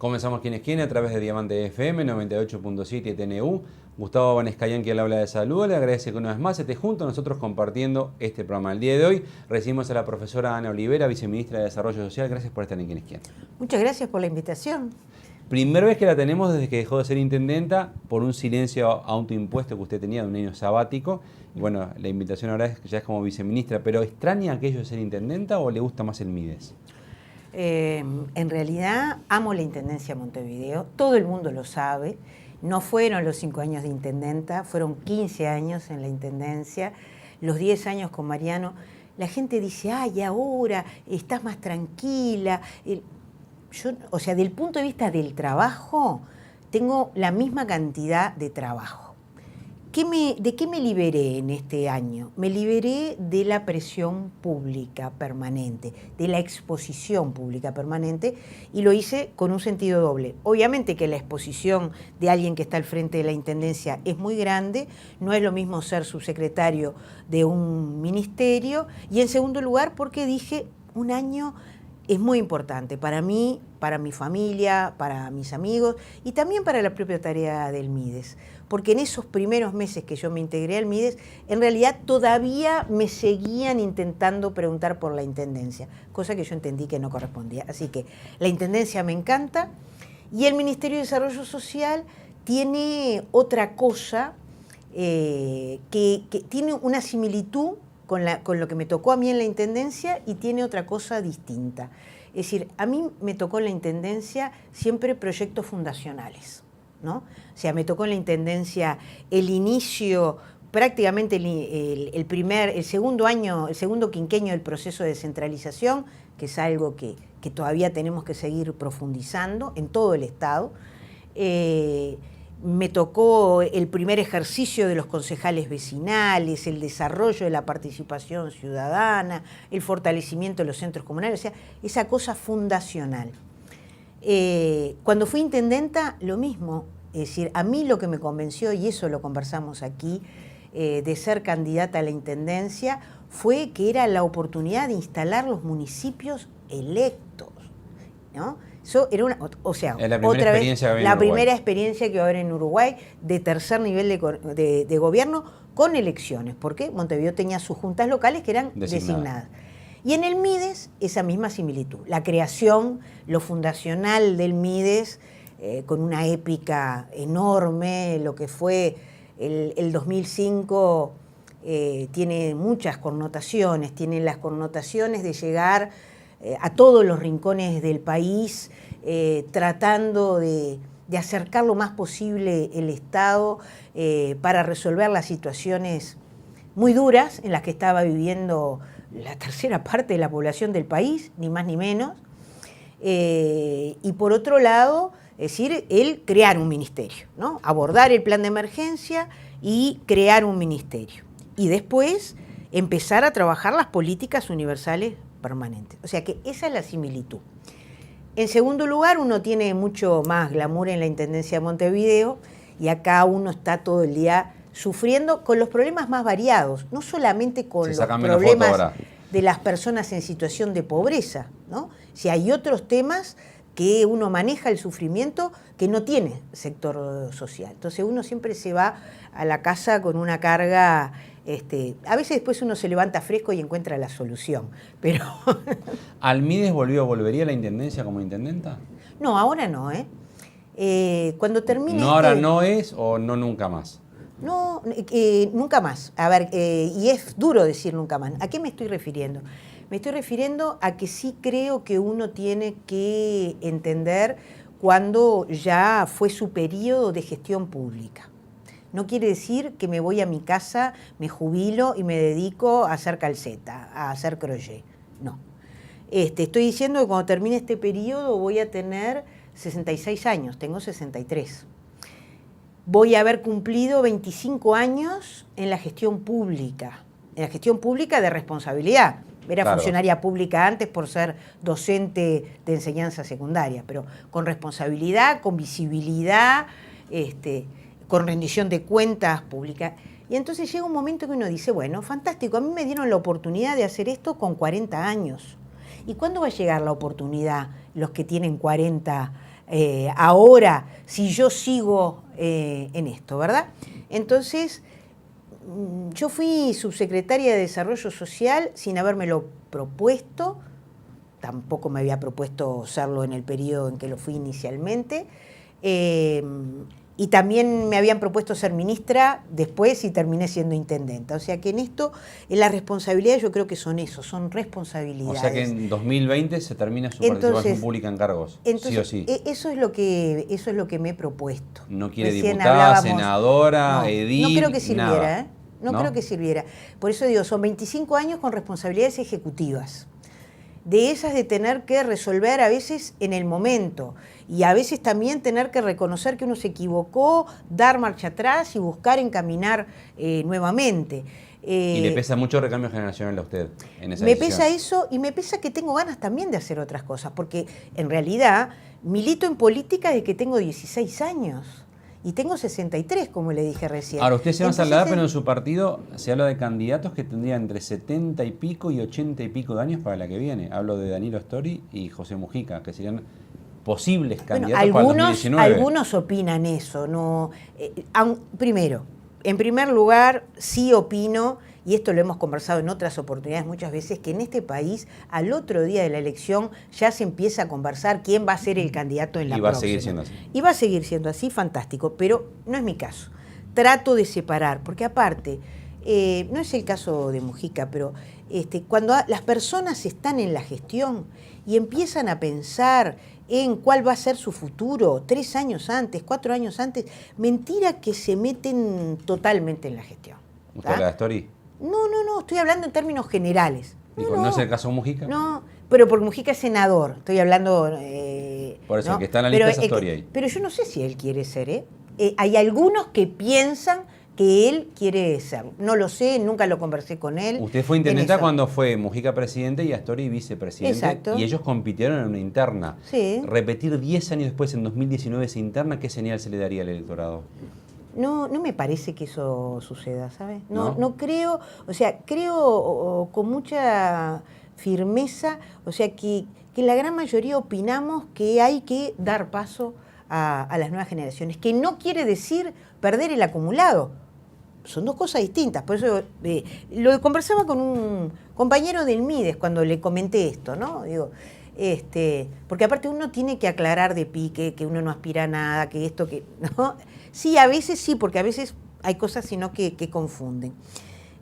Comenzamos Quién es Quién a través de Diamante FM 98.7 TNU. Gustavo Vanescayan, quien le habla de salud, le agradece que una vez más esté junto a nosotros compartiendo este programa. El día de hoy recibimos a la profesora Ana Olivera, viceministra de Desarrollo Social. Gracias por estar en Quién es Quién. Muchas gracias por la invitación. Primera vez que la tenemos desde que dejó de ser intendenta por un silencio autoimpuesto que usted tenía de un año sabático. Y bueno, la invitación ahora es que ya es como viceministra, pero ¿extraña aquello de ser intendenta o le gusta más el Mides? En realidad amo la Intendencia de Montevideo, todo el mundo lo sabe. No fueron los 5 años de intendenta, fueron 15 años en la intendencia, los 10 años con Mariano. La gente dice, ay, ahora estás más tranquila. O sea, del punto de vista del trabajo, tengo la misma cantidad de trabajo. ¿De qué me liberé en este año? Me liberé de la presión pública permanente, de la exposición pública permanente, y lo hice con un sentido doble. Obviamente que la exposición de alguien que está al frente de la intendencia es muy grande, no es lo mismo ser subsecretario de un ministerio, y en segundo lugar porque dije, un año es muy importante para mí, para mi familia, para mis amigos y también para la propia tarea del Mides. Porque en esos primeros meses que yo me integré al Mides, en realidad todavía me seguían intentando preguntar por la intendencia, cosa que yo entendí que no correspondía. Así que la intendencia me encanta y el Ministerio de Desarrollo Social tiene otra cosa que tiene una similitud con lo que me tocó a mí en la intendencia y tiene otra cosa distinta. Es decir, a mí me tocó en la intendencia siempre proyectos fundacionales, ¿no? O sea, me tocó en la intendencia el inicio, prácticamente el segundo quinquenio del proceso de descentralización, que es algo que todavía tenemos que seguir profundizando en todo el Estado. Me tocó el primer ejercicio de los concejales vecinales, el desarrollo de la participación ciudadana, el fortalecimiento de los centros comunales, o sea, esa cosa fundacional. Cuando fui intendenta, lo mismo. Es decir, a mí lo que me convenció, y eso lo conversamos aquí, de ser candidata a la intendencia, fue que era la oportunidad de instalar los municipios electos, ¿no? Eso era la primera experiencia que va a haber en Uruguay de tercer nivel de gobierno con elecciones, porque Montevideo tenía sus juntas locales que eran designadas. Y en el Mides, esa misma similitud, la creación, lo fundacional del Mides, con una épica enorme, lo que fue el 2005, tiene muchas connotaciones, tiene las connotaciones de llegar a todos los rincones del país, tratando de acercar lo más posible el Estado para resolver las situaciones muy duras en las que estaba viviendo la tercera parte de la población del país, ni más ni menos. Y por otro lado, es decir, el crear un ministerio, ¿no? Abordar el plan de emergencia y crear un ministerio. Y después empezar a trabajar las políticas universales permanentes. O sea que esa es la similitud. En segundo lugar, uno tiene mucho más glamour en la Intendencia de Montevideo y acá uno está todo el día sufriendo con los problemas más variados, no solamente con los problemas de las personas en situación de pobreza, ¿no? Si hay otros temas que uno maneja el sufrimiento que no tiene sector social. Entonces uno siempre se va a la casa con una carga. A veces después uno se levanta fresco y encuentra la solución, pero... ¿Al Mides volvería a la intendencia como intendenta? No, ahora no, cuando termine... ¿No ahora no es o no nunca más? No, nunca más. A ver, y es duro decir nunca más. ¿A qué me estoy refiriendo? Me estoy refiriendo a que sí creo que uno tiene que entender cuando ya fue su periodo de gestión pública. No quiere decir que me voy a mi casa, me jubilo y me dedico a hacer calceta, a hacer crochet. No. Estoy diciendo que cuando termine este periodo voy a tener 66 años, tengo 63. Voy a haber cumplido 25 años en la gestión pública de responsabilidad. Era funcionaria pública antes por ser docente de enseñanza secundaria, pero con responsabilidad, con visibilidad, con rendición de cuentas públicas. Y entonces llega un momento que uno dice, bueno, fantástico, a mí me dieron la oportunidad de hacer esto con 40 años. ¿Y cuándo va a llegar la oportunidad los que tienen 40 ahora si yo sigo en esto, ¿verdad? Entonces, yo fui subsecretaria de Desarrollo Social sin habérmelo propuesto, tampoco me había propuesto serlo en el periodo en que lo fui inicialmente, y también me habían propuesto ser ministra después y terminé siendo intendenta. O sea que en esto, en las responsabilidades yo creo que son eso, son responsabilidades. O sea que en 2020 se termina su participación pública en cargos, entonces, sí o sí. Eso es lo que me he propuesto. No quiere Recién diputada, senadora, no, edil, no creo que sirviera, nada. No creo que sirviera. Por eso digo, son 25 años con responsabilidades ejecutivas. De esas de tener que resolver a veces en el momento y a veces también tener que reconocer que uno se equivocó, dar marcha atrás y buscar encaminar nuevamente. ¿Y le pesa mucho el recambio generacional a usted en esa Me decisión? pesa eso y me pesa que tengo ganas también de hacer otras cosas, porque en realidad milito en política desde que tengo 16 años. Y tengo 63, como le dije recién. Ahora, usted se va a la edad, pero en su partido se habla de candidatos que tendrían entre 70 y pico y 80 y pico de años para la que viene. Hablo de Danilo Astori y José Mujica, que serían posibles candidatos para el 2019. Algunos opinan eso. No, primero, en primer lugar, sí opino, y esto lo hemos conversado en otras oportunidades muchas veces, que en este país, al otro día de la elección, ya se empieza a conversar quién va a ser el candidato en la próxima. Y va a seguir siendo así. Y va a seguir siendo así, fantástico, pero no es mi caso. Trato de separar, porque aparte, no es el caso de Mujica, pero cuando las personas están en la gestión y empiezan a pensar en cuál va a ser su futuro, 3 años antes, 4 años antes, mentira que se meten totalmente en la gestión. ¿Usted habla de Astori? No, estoy hablando en términos generales. ¿No es el caso de Mujica? No, pero porque Mujica es senador, estoy hablando... Por eso, ¿no? el que está en la lista es Astori ahí. Pero yo no sé si él quiere ser, hay algunos que piensan que él quiere ser. No lo sé, nunca lo conversé con él. Usted fue intendenta cuando fue Mujica presidente y Astori vicepresidente. Exacto. Y ellos compitieron en una interna. Sí. Repetir 10 años después, en 2019, esa interna, ¿qué señal se le daría al electorado? No me parece que eso suceda, ¿sabes? No creo, o sea, creo con mucha firmeza, o sea, que la gran mayoría opinamos que hay que dar paso a las nuevas generaciones, que no quiere decir perder el acumulado. Son dos cosas distintas. Por eso lo conversaba con un compañero del Mides cuando le comenté esto, ¿no? Digo, porque aparte uno tiene que aclarar de pique que uno no aspira a nada, que esto, que no. Sí, a veces sí, porque a veces hay cosas sino que confunden.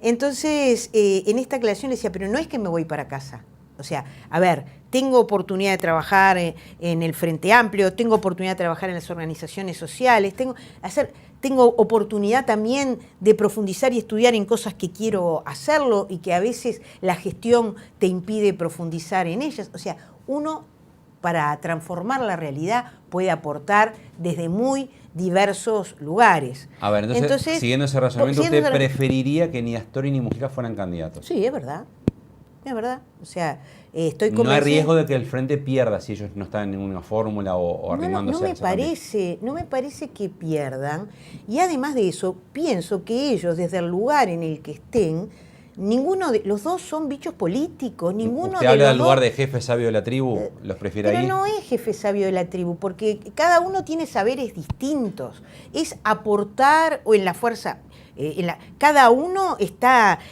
Entonces, en esta aclaración le decía, pero no es que me voy para casa. O sea, a ver, tengo oportunidad de trabajar en el Frente Amplio, tengo oportunidad de trabajar en las organizaciones sociales, tengo oportunidad también de profundizar y estudiar en cosas que quiero hacerlo y que a veces la gestión te impide profundizar en ellas. O sea, uno para transformar la realidad puede aportar desde muy diversos lugares. A ver, entonces siguiendo ese razonamiento, ¿usted preferiría que ni Astori ni Mujica fueran candidatos? Sí, es verdad. Es verdad. O sea, estoy convencida. No hay riesgo de que el Frente pierda si ellos no están en ninguna fórmula o arrimándose no me parece que pierdan. Y además de eso, pienso que ellos, desde el lugar en el que estén, ninguno de los dos son bichos políticos. ¿Usted habla del lugar de jefe sabio de la tribu? ¿Los prefiere ahí? Pero no es jefe sabio de la tribu, porque cada uno tiene saberes distintos. Es aportar o en la fuerza... cada uno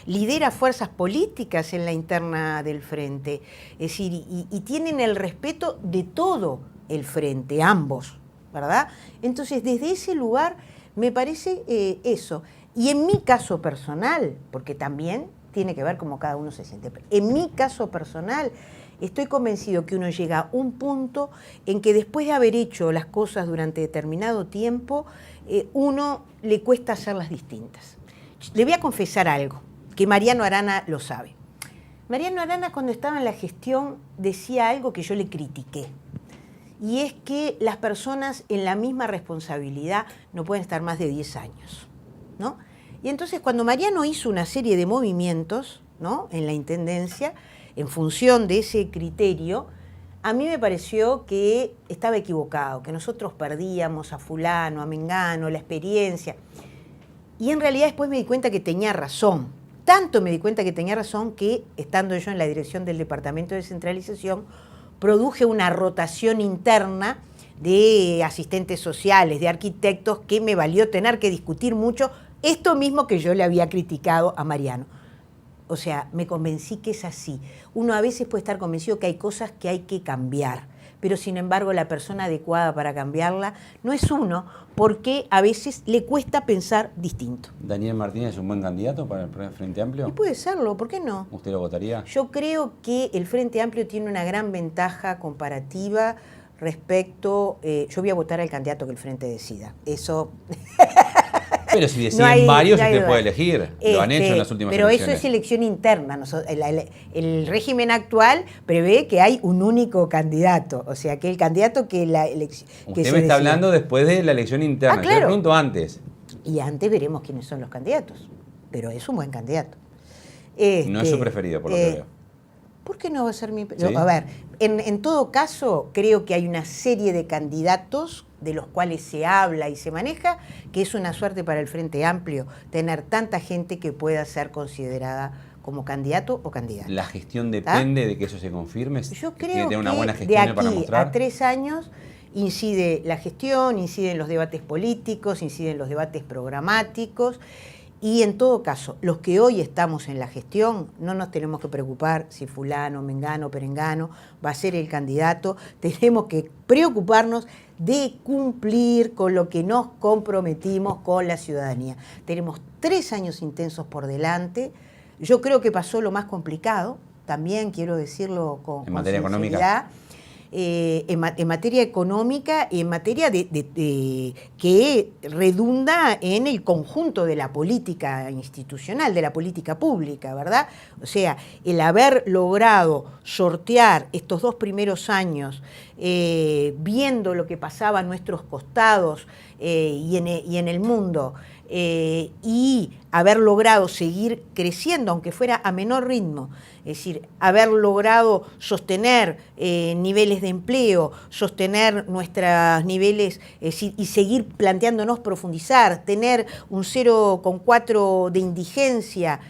lidera fuerzas políticas en la interna del Frente. Es decir, y tienen el respeto de todo el Frente, ambos, ¿verdad? Entonces, desde ese lugar me parece eso. Y en mi caso personal, porque también tiene que ver cómo cada uno se siente, en mi caso personal, estoy convencido que uno llega a un punto en que después de haber hecho las cosas durante determinado tiempo, uno le cuesta hacerlas distintas. Le voy a confesar algo, que Mariano Arana lo sabe. Mariano Arana, cuando estaba en la gestión, decía algo que yo le critiqué. Y es que las personas en la misma responsabilidad no pueden estar más de 10 años, ¿no? Y entonces cuando Mariano hizo una serie de movimientos, ¿no?, en la Intendencia, en función de ese criterio, a mí me pareció que estaba equivocado, que nosotros perdíamos a fulano, a mengano, la experiencia. Y en realidad después me di cuenta que tenía razón. Tanto me di cuenta que tenía razón que, estando yo en la dirección del Departamento de Descentralización, produje una rotación interna de asistentes sociales, de arquitectos, que me valió tener que discutir mucho esto mismo que yo le había criticado a Mariano. O sea, me convencí que es así. Uno a veces puede estar convencido que hay cosas que hay que cambiar, pero sin embargo la persona adecuada para cambiarla no es uno, porque a veces le cuesta pensar distinto. ¿Daniel Martínez es un buen candidato para el Frente Amplio? Y puede serlo, ¿por qué no? ¿Usted lo votaría? Yo creo que el Frente Amplio tiene una gran ventaja comparativa respecto... yo voy a votar al candidato que el Frente decida. Eso... Pero si deciden varios, usted puede elegir. Lo han hecho en las últimas elecciones. Pero eso es elección interna. El régimen actual prevé que hay un único candidato. O sea, que el candidato que la elección... Usted me está hablando después de la elección interna. Claro. Yo le pregunto antes. Y antes veremos quiénes son los candidatos. Pero es un buen candidato. No es su preferido, por lo que veo. ¿Por qué no va a ser mi...? ¿Sí? A ver, en todo caso, creo que hay una serie de candidatos de los cuales se habla y se maneja, que es una suerte para el Frente Amplio tener tanta gente que pueda ser considerada como candidato o candidata. ¿La gestión depende de que eso se confirme? Yo creo ¿Tiene que tener una buena de gestión para aquí mostrar? a 3 años incide la gestión, inciden los debates políticos, inciden los debates programáticos. Y en todo caso, los que hoy estamos en la gestión, no nos tenemos que preocupar si fulano, mengano, perengano va a ser el candidato. Tenemos que preocuparnos de cumplir con lo que nos comprometimos con la ciudadanía. Tenemos 3 años intensos por delante. Yo creo que pasó lo más complicado, también quiero decirlo con materia sinceridad. En materia económica y en materia que redunda en el conjunto de la política institucional, de la política pública, ¿verdad? O sea, el haber logrado sortear estos 2 primeros años, viendo lo que pasaba a nuestros costados y en el mundo, y haber logrado seguir creciendo, aunque fuera a menor ritmo, es decir, haber logrado sostener niveles de empleo, sostener nuestros niveles, y seguir planteándonos profundizar, tener un 0,4 de indigencia,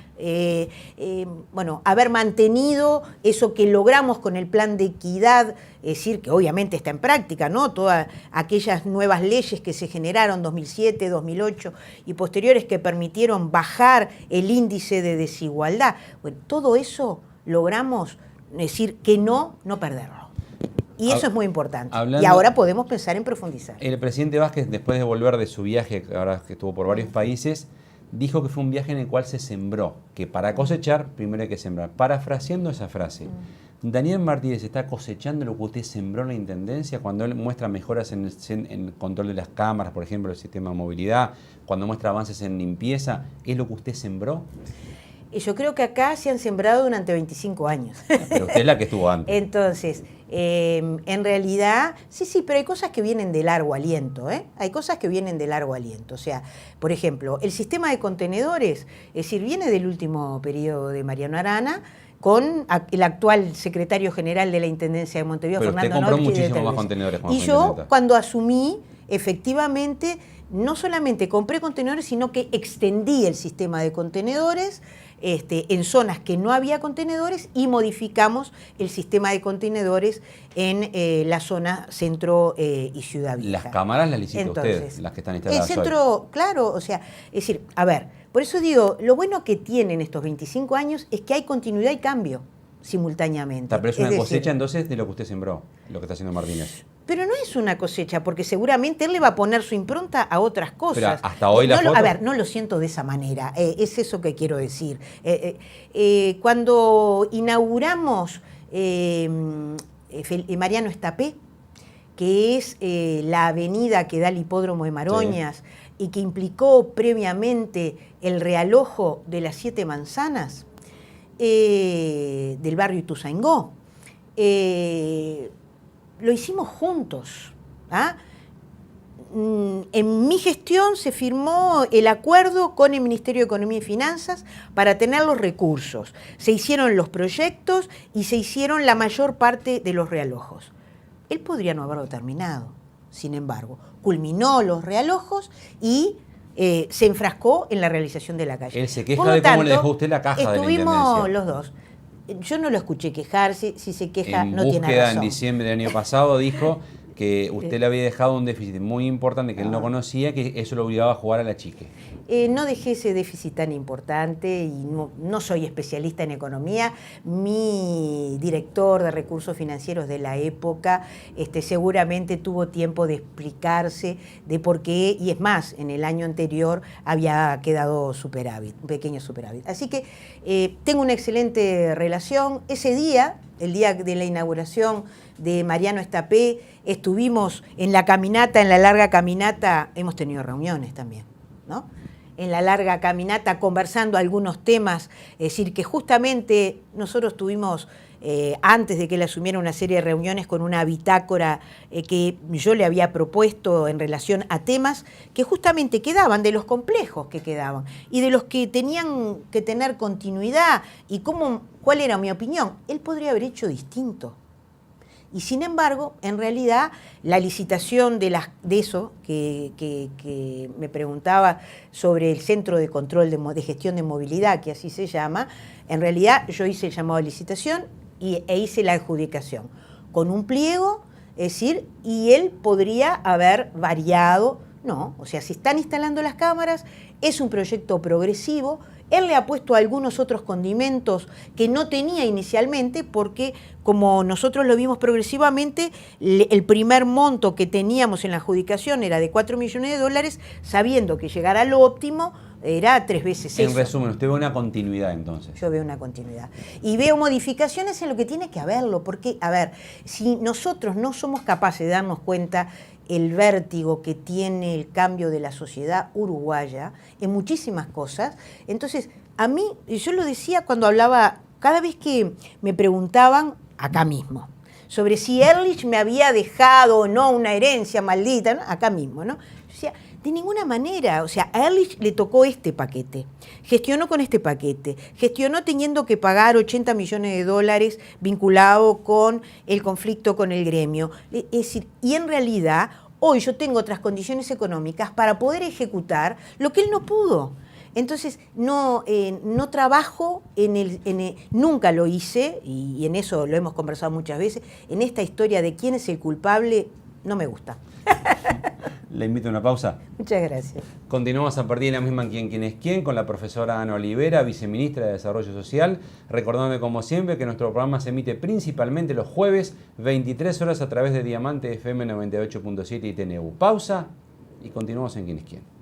bueno, haber mantenido eso que logramos con el plan de equidad, es decir, que obviamente está en práctica, ¿no? Todas aquellas nuevas leyes que se generaron 2007, 2008 y posteriores que permitieron bajar el índice de desigualdad. Bueno, todo eso logramos, es decir, que no perderlo. Y eso es muy importante. Y ahora podemos pensar en profundizar. El presidente Vázquez, después de volver de su viaje, ahora que estuvo por varios países, dijo que fue un viaje en el cual se sembró, que para cosechar primero hay que sembrar. Parafraseando esa frase, ¿Daniel Martínez está cosechando lo que usted sembró en la Intendencia cuando él muestra mejoras en el control de las cámaras, por ejemplo, el sistema de movilidad, cuando muestra avances en limpieza? ¿Es lo que usted sembró? Yo creo que acá se han sembrado durante 25 años. Pero usted es la que estuvo antes. Entonces, en realidad, sí, pero hay cosas que vienen de largo aliento, ¿eh? Hay cosas que vienen de largo aliento. O sea, por ejemplo, el sistema de contenedores, es decir, viene del último periodo de Mariano Arana, con el actual secretario general de la Intendencia de Montevideo, pero Fernando usted compró Norchi, muchísimo más contenedores. Y yo, cuando asumí, efectivamente, no solamente compré contenedores, sino que extendí el sistema de contenedores en zonas que no había contenedores y modificamos el sistema de contenedores en la zona centro y Ciudad Vieja. Las cámaras las licita usted, las que están instaladas el centro, hoy. Claro, o sea, es decir, a ver, por eso digo, lo bueno que tienen estos 25 años es que hay continuidad y cambio simultáneamente. Pero es una cosecha entonces de lo que usted sembró, lo que está haciendo Martínez. Pero no es una cosecha, porque seguramente él le va a poner su impronta a otras cosas. Pero hasta hoy A ver, no lo siento de esa manera, es eso que quiero decir. Cuando inauguramos Mariano Estapé, que es la avenida que da al hipódromo de Maroñas, sí, y que implicó previamente el realojo de las 7 manzanas del barrio Ituzaingó, lo hicimos juntos. ¿Ah? En mi gestión se firmó el acuerdo con el Ministerio de Economía y Finanzas para tener los recursos. Se hicieron los proyectos y se hicieron la mayor parte de los realojos. Él podría no haberlo terminado, sin embargo. Culminó los realojos y se enfrascó en la realización de la calle. Él se queja de cómo le dejó usted la caja de la Intendencia. Estuvimos los dos. Yo no lo escuché quejarse, si se queja no tiene razón. En diciembre del año pasado dijo que usted le había dejado un déficit muy importante que él no conocía, que eso lo obligaba a jugar a la chique. No dejé ese déficit tan importante y no soy especialista en economía. Mi director de recursos financieros de la época seguramente tuvo tiempo de explicarse de por qué, y es más, en el año anterior había quedado superávit, un pequeño superávit. Así que tengo una excelente relación. Ese día, el día de la inauguración de Mariano Estapé, estuvimos en la caminata, en la larga caminata, hemos tenido reuniones también, ¿no? En la larga caminata conversando algunos temas, es decir, que justamente nosotros tuvimos, antes de que él asumiera, una serie de reuniones con una bitácora que yo le había propuesto en relación a temas que justamente quedaban, de los complejos que quedaban y de los que tenían que tener continuidad y cuál era mi opinión. Él podría haber hecho distinto. Y sin embargo, en realidad, la licitación de eso que me preguntaba sobre el Centro de Control de Gestión de Movilidad, que así se llama, en realidad yo hice el llamado a licitación e hice la adjudicación con un pliego, es decir, y él podría haber variado. No, o sea, se están instalando las cámaras, es un proyecto progresivo. Él le ha puesto algunos otros condimentos que no tenía inicialmente porque, como nosotros lo vimos progresivamente, el primer monto que teníamos en la adjudicación era de $4 millones, sabiendo que llegar al óptimo era 3 veces eso. En resumen, usted ve una continuidad entonces. Yo veo una continuidad. Y veo modificaciones en lo que tiene que haberlo, porque, a ver, si nosotros no somos capaces de darnos cuenta el vértigo que tiene el cambio de la sociedad uruguaya en muchísimas cosas. Entonces, a mí, yo lo decía cuando hablaba, cada vez que me preguntaban, acá mismo, sobre si Ehrlich me había dejado o no una herencia maldita, ¿no? Acá mismo, ¿no? Yo decía, de ninguna manera, o sea, a Ehrlich le tocó este paquete, gestionó con este paquete, gestionó teniendo que pagar $80 millones vinculado con el conflicto con el gremio. Es decir, y en realidad, hoy yo tengo otras condiciones económicas para poder ejecutar lo que él no pudo. Entonces, no trabajo nunca lo hice, y en eso lo hemos conversado muchas veces, en esta historia de quién es el culpable, no me gusta. Le invito a una pausa. Muchas gracias. Continuamos a partir de la misma quién es quién con la profesora Ana Olivera, viceministra de Desarrollo Social, recordando como siempre que nuestro programa se emite principalmente los jueves, 23 horas a través de Diamante FM 98.7 y TNU. Pausa y continuamos en quién es quién.